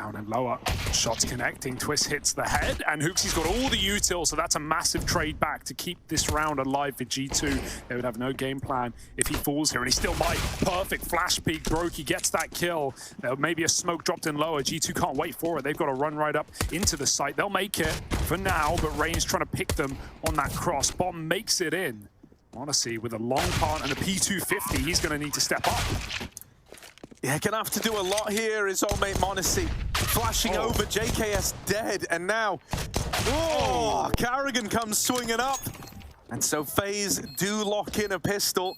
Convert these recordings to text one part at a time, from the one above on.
Down and lower. Shots connecting. Twist hits the head, and HooXi's got all the util, so that's a massive trade back to keep this round alive for G2. They would have no game plan if he falls here, and he still might. Perfect flash peek. Brokey gets that kill. Maybe a smoke dropped in lower. G2 can't wait for it. They've got to run right up into the site. They'll make it for now, but Rain's trying to pick them on that cross. Bomb makes it in. Honestly, with a long part and a P250, he's going to need to step up. Yeah, gonna have to do a lot here. His old mate Monacy flashing over. JKS dead, and now, Carrigan comes swinging up. And so Faze do lock in a pistol.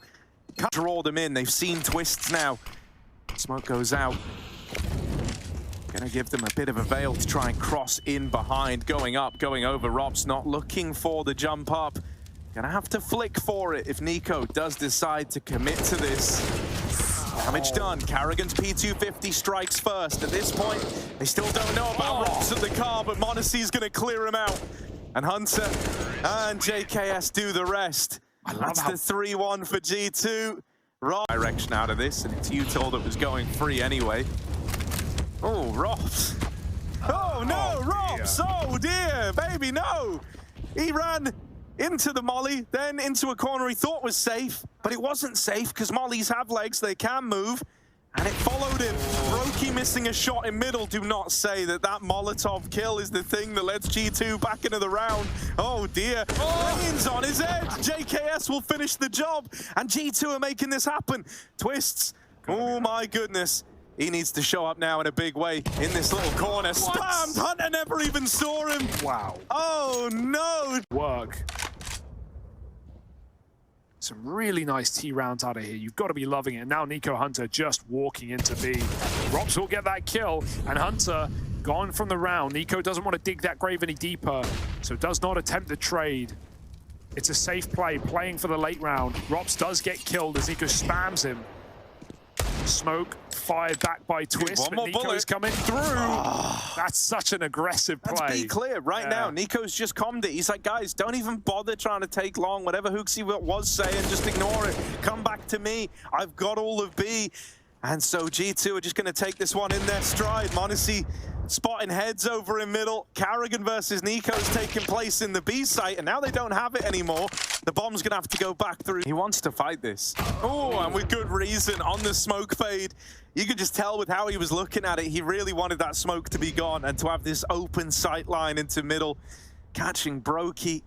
Can't draw them in. They've seen twists now. Smoke goes out. Gonna give them a bit of a veil to try and cross in behind. Going up, going over. Ropz not looking for the jump up. Gonna have to flick for it if niko does decide to commit to this. Damage done. Carrigan's P250 strikes first. At this point, they still don't know about Ropz at the car, but Monacy's going to clear him out. And Hunter and JKS do the rest. That's the 3-1 for G2. Direction out of this, and it's util that was going free anyway. Oh, Ropz. Oh, no, Ropz. Oh, dear. Baby, no. He ran into the molly, then into a corner he thought was safe, but it wasn't safe because mollies have legs, they can move, and it followed him. Brokey missing a shot in middle. Do not say that that Molotov kill is the thing that lets G2 back into the round. Oh dear. Rain's on his edge. JKS will finish the job, and G2 are making this happen. Twists. Oh my goodness. He needs to show up now in a big way in this little corner. Spammed! Hunter never even saw him. Wow. Oh no. Work. Some really nice T rounds out of here. You've got to be loving it. Now niko Hunter just walking into B. Ropz will get that kill, and Hunter gone from the round. niko doesn't want to dig that grave any deeper, so does not attempt the trade. It's a safe play, playing for the late round. Ropz does get killed as niko spams him. Smoke fired back by Twist, but niko's coming through. That's such an aggressive play. Let's be clear right now. niko's just calmed it. He's like, guys, don't even bother trying to take long. Whatever HooXi was saying, just ignore it. Come back to me. I've got all of B. And so G2 are just going to take this one in their stride. Monacy spotting heads over in middle. Carrigan versus niko is taking place in the B site, and now they don't have it anymore. The bomb's going to have to go back through. He wants to fight this. Oh, and with good reason on the smoke fade. You could just tell with how he was looking at it, he really wanted that smoke to be gone and to have this open sight line into middle. Catching Brokey.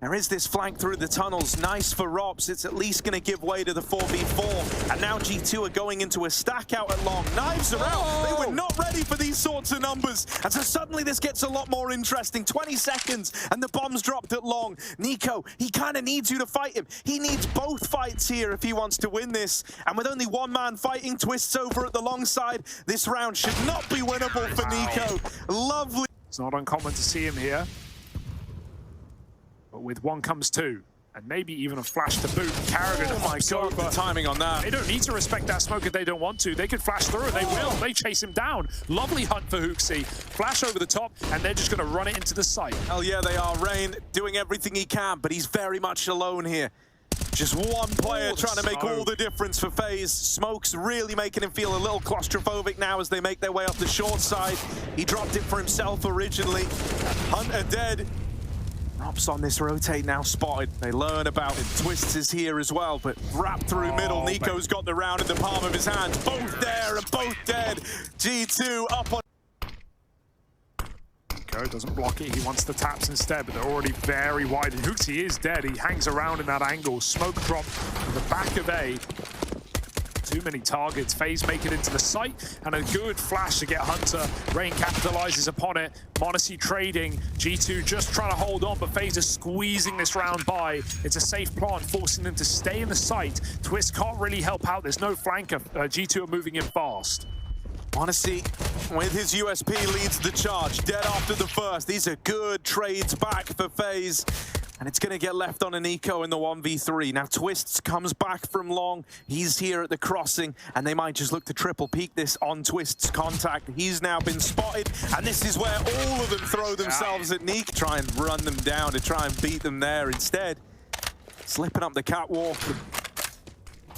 There is this flank through the tunnels. Nice for Ropz. It's at least going to give way to the 4v4. And now G2 are going into a stack out at long. Knives are out. They were not ready for these sorts of numbers. And so suddenly this gets a lot more interesting. 20 seconds and the bomb's dropped at long. niko, he kind of needs you to fight him. He needs both fights here if he wants to win this. And with only one man fighting, Twists over at the long side, this round should not be winnable for niko. Lovely. It's not uncommon to see him here. But with one comes two, and maybe even a flash to boot. Carrigan, oh my god, the timing on that. They don't need to respect that smoke if they don't want to. They can flash through it, they will. They chase him down. Lovely hunt for HooXi. Flash over the top, and they're just going to run it into the site. Hell yeah, they are. Rain doing everything he can, but he's very much alone here. Just one player trying to make all the difference for Faze. Smoke's really making him feel a little claustrophobic now as they make their way up the short side. He dropped it for himself originally. Hunter dead. Ropz on this rotate now spotted. They learn about it. Twists is here as well, but wrapped through middle. niko's got the round in the palm of his hand. Both there and both dead. G2 up on. niko doesn't block it. He wants the taps instead, but they're already very wide. And HooXi is dead. He hangs around in that angle. Smoke drop to the back of A. Too many targets. Faze make it into the site, and a good flash to get Hunter. Rain capitalizes upon it. Monacy trading. G2 just trying to hold on, but Faze is squeezing this round by. It's a safe plant, forcing them to stay in the site. Twist can't really help out. There's no flanker. G2 are moving in fast. Monacy, with his USP, leads the charge. Dead after the first. These are good trades back for Faze. And it's going to get left on a niko in the 1v3. Now Twists comes back from long. He's here at the crossing, and they might just look to triple peek this on Twists' contact. He's now been spotted, and this is where all of them throw themselves at niko. Try and run them down to try and beat them there instead. Slipping up the catwalk.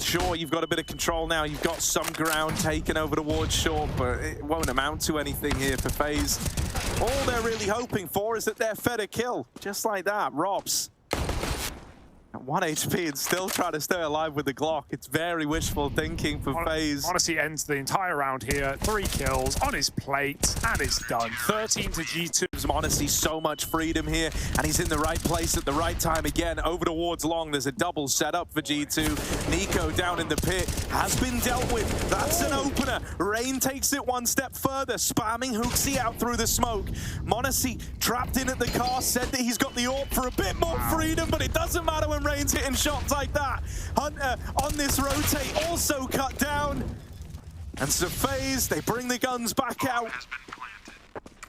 Sure, you've got a bit of control now. You've got some ground taken over towards short, but it won't amount to anything here for Faze. All they're really hoping for is that they're fed a kill. Just like that, Ropz. At 1 HP and still trying to stay alive with the Glock. It's very wishful thinking for Faze. Honestly, ends the entire round here. 3 kills on his plate, and it's done. 13 to G2. Honestly, so much freedom here, and he's in the right place at the right time again. Over towards long, there's a double setup for G2. niko down in the pit has been dealt with. That's an opener. Rain takes it one step further, spamming HooXi out through the smoke. m0NESY trapped in at the car, said that he's got the AWP for a bit more freedom, but it doesn't matter when Rain's hitting shots like that. Hunter on this rotate also cut down. And so Faze, they bring the guns back out.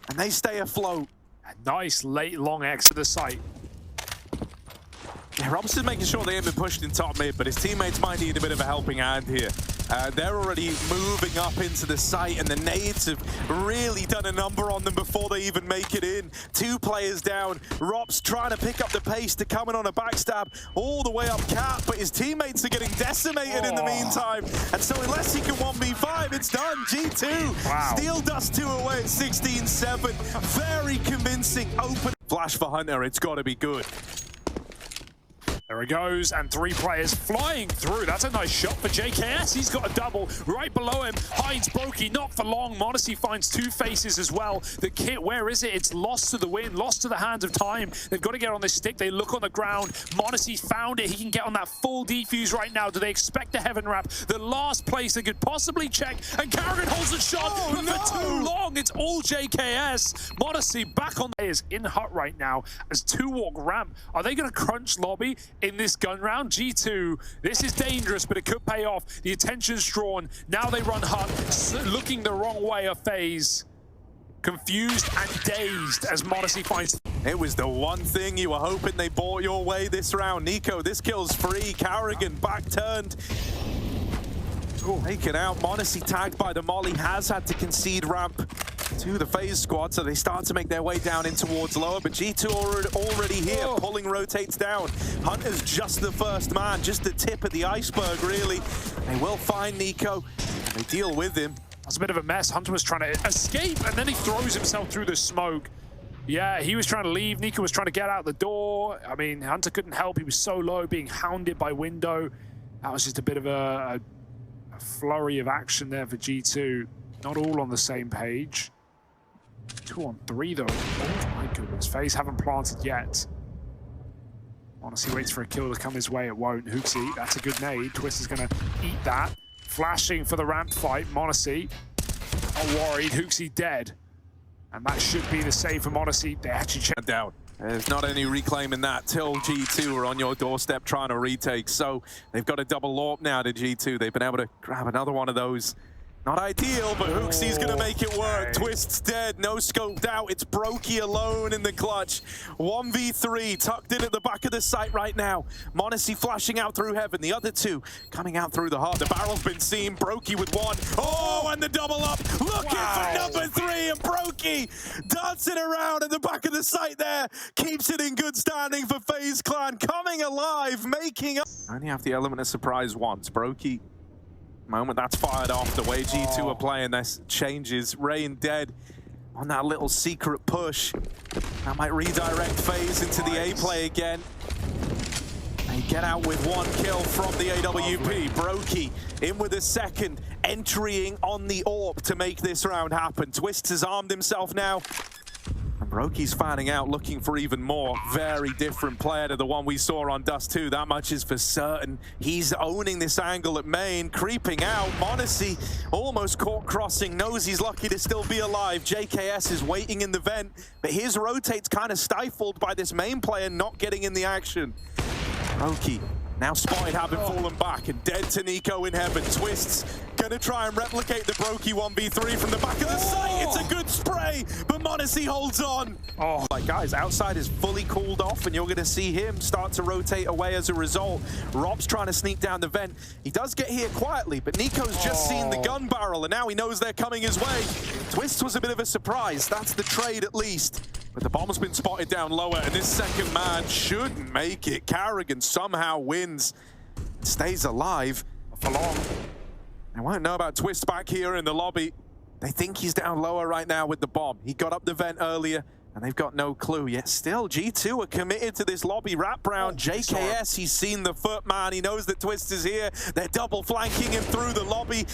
And they stay afloat. A nice late long X to the site. Yeah, Ropz is making sure they haven't been pushed in top mid, but his teammates might need a bit of a helping hand here. They're already moving up into the site, and the nades have really done a number on them before they even make it in. 2 players down. Ropz trying to pick up the pace to come in on a backstab all the way up cap, but his teammates are getting decimated in the meantime. And so unless he can 1v5, it's done. G2 Steel Dust 2 away at 16-7. Very convincing open. Flash for Hunter, it's got to be good. There he goes, and 3 players flying through. That's a nice shot for JKS. He's got a double. Right below him, hides Brokey, not for long. m0NESY finds 2 faces as well. The kit, where is it? It's lost to the wind, lost to the hands of time. They've got to get on this stick. They look on the ground. m0NESY found it. He can get on that full defuse right now. Do they expect the heaven wrap? The last place they could possibly check, and Cadian holds a shot, but for too long, it's all JKS. m0NESY back on is in hut right now as 2 walk ramp. Are they going to crunch lobby in this gun round? G2, this is dangerous, but it could pay off. The attention's drawn. Now they run hut, looking the wrong way of Faze. Confused and dazed as m0NESY finds... It was the one thing you were hoping they brought your way this round. niko, this kill's free. Cadian back turned. Taken out. m0NESY tagged by the molly, has had to concede ramp to the Faze squad, so they start to make their way down in towards lower, but G2 already here, pulling rotates down. Hunter's just the first man, just the tip of the iceberg, really. They will find niko, and they deal with him. That's a bit of a mess. Hunter was trying to escape, and then he throws himself through the smoke. Yeah, he was trying to leave. niko was trying to get out the door. I mean, Hunter couldn't help. He was so low, being hounded by window. That was just a bit of a flurry of action there for G2. Not all on the same page. 2 on 3 though. Oh my goodness. Faze haven't planted yet. m0NESY waits for a kill to come his way. It won't. HooXi, that's a good nade. Twist is going to eat that. Flashing for the ramp fight. m0NESY not worried. HooXi dead. And that should be the save for m0NESY. They actually checked down. There's not any reclaiming that till G2 are on your doorstep trying to retake. So they've got a double AWP now to G2. They've been able to grab another one of those. Not ideal, but HooXi's gonna make it work. Twist's dead, no scoped out. It's Brokey alone in the clutch. 1v3 tucked in at the back of the site right now. m0NESY flashing out through heaven. The other 2 coming out through the heart. The barrel's been seen. Brokey with 1. Oh, and the double up. Looking for number 3, and Brokey dancing around at the back of the site there. Keeps it in good standing for Faze Clan. Coming alive, making up. Only have the element of surprise once. Brokey. Moment that's fired off, the way G2 are playing this changes. Rain dead on that little secret push. That might redirect Faze into the A play again. They get out with 1 kill from the AWP. Brokey in with a 2nd, entering on the AWP to make this round happen. Twist has armed himself now. And Brokey's fanning out, looking for even more. Very different player to the one we saw on Dust 2. That much is for certain. He's owning this angle at main, creeping out. m0NESY almost caught crossing, knows he's lucky to still be alive. JKS is waiting in the vent, but his rotate's kind of stifled by this main player not getting in the action. Brokey now spotted, having fallen back, and dead to niko in heaven. Twists gonna try and replicate the Brokey 1v3 from the back of the site. It's a good spray, but m0NESY holds on. Like guys, outside is fully cooled off, and you're gonna see him start to rotate away as a result. Ropz trying to sneak down the vent. He does get here quietly, but niko's just seen the gun barrel, and now he knows they're coming his way. Twist was a bit of a surprise. That's the trade at least. But the bomb's been spotted down lower, and this 2nd man shouldn't make it. Cadian somehow wins, stays alive. for long. They won't know about Twist back here in the lobby. They think he's down lower right now with the bomb. He got up the vent earlier, and they've got no clue. Yet still, G2 are committed to this lobby wrap round. JKS, he's seen the foot, man. He knows that Twist is here. They're double flanking him through the lobby.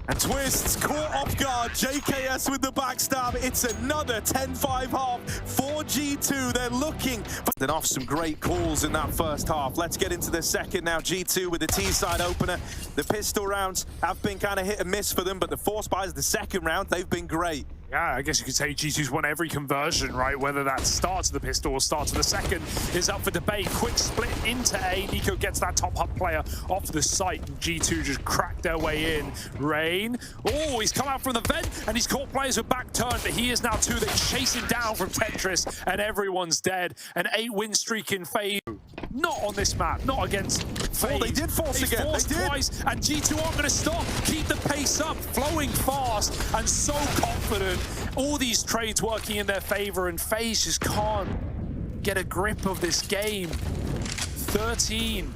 And Twist's caught off guard. JKS with the backstab. It's another 10-5 half for G2. They're looking for off some great calls in that first half. Let's get into the second now. G2 with the T-side opener. The pistol rounds have been kind of hit and miss for them, but the force buys the second round, they've been great. Yeah, I guess you could say G2's won every conversion, right? Whether that starts of the pistol or starts of the second is up for debate. Quick split into A. niko gets that top hub player off the site, and G2 just cracked their way in. Rain. Oh, he's come out from the vent, and he's caught players with back turn, but he is now two. They chase him down from Tetris, and everyone's dead. An 8-win streak in Faze. Not on this map, not against Faze. Oh, they did force they again. Forced they did. Twice, and G2 aren't going to stop. Keep the pace up, flowing fast, and so confident. All these trades working in their favor, and Faze just can't get a grip of this game. 13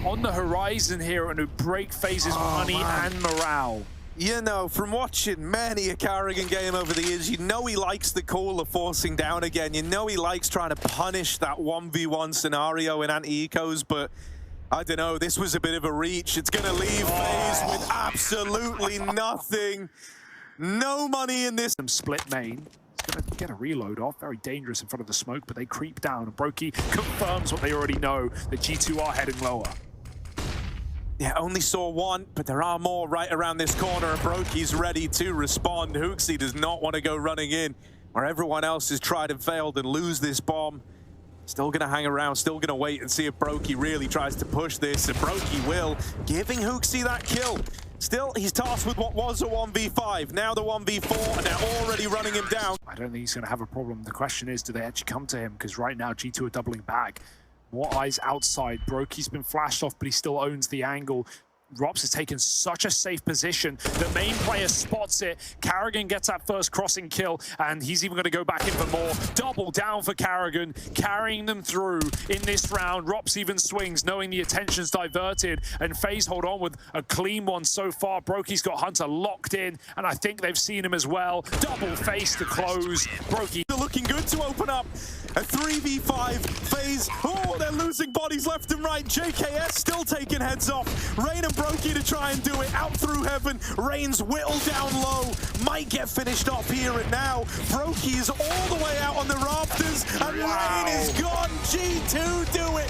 on the horizon here, and who break Faze's money and morale. You know, from watching many a Carrigan game over the years, you know he likes the call of forcing down again. You know he likes trying to punish that 1v1 scenario in anti-ecos, but I don't know, this was a bit of a reach. It's going to leave Faze with absolutely nothing. No money in this. Split main. He's going to get a reload off. Very dangerous in front of the smoke, but they creep down. And Brokey confirms what they already know, that G2 are heading lower. Yeah, only saw one, but there are more right around this corner, and Brokey's ready to respond. Hooksy does not want to go running in, where everyone else has tried and failed and lose this bomb. Still going to hang around, still going to wait and see if Brokey really tries to push this, and Brokey will, giving Hooksy that kill. Still, he's tasked with what was a 1v5, now the 1v4, and they're already running him down. I don't think he's going to have a problem. The question is, do they actually come to him? Because right now, G2 are doubling back. More eyes outside. Brokey's been flashed off, but he still owns the angle. Ropz has taken such a safe position. The main player spots it. Carrigan gets that first crossing kill, and he's even going to go back in for more. Double down for Carrigan, carrying them through in this round. Ropz even swings, knowing the attention's diverted, and Faze hold on with a clean one so far. Brokey's got Hunter locked in, and I think they've seen him as well. Double face to close. Brokey looking good to open up a 3v5. Faze, oh, they're losing bodies left and right. JKS still taking heads off. Rain and Brokey to try and do it out through heaven. Rain's whittled down low, might get finished off here and now. Brokey is all the way out on the rafters, and Rain is gone. G2 do it.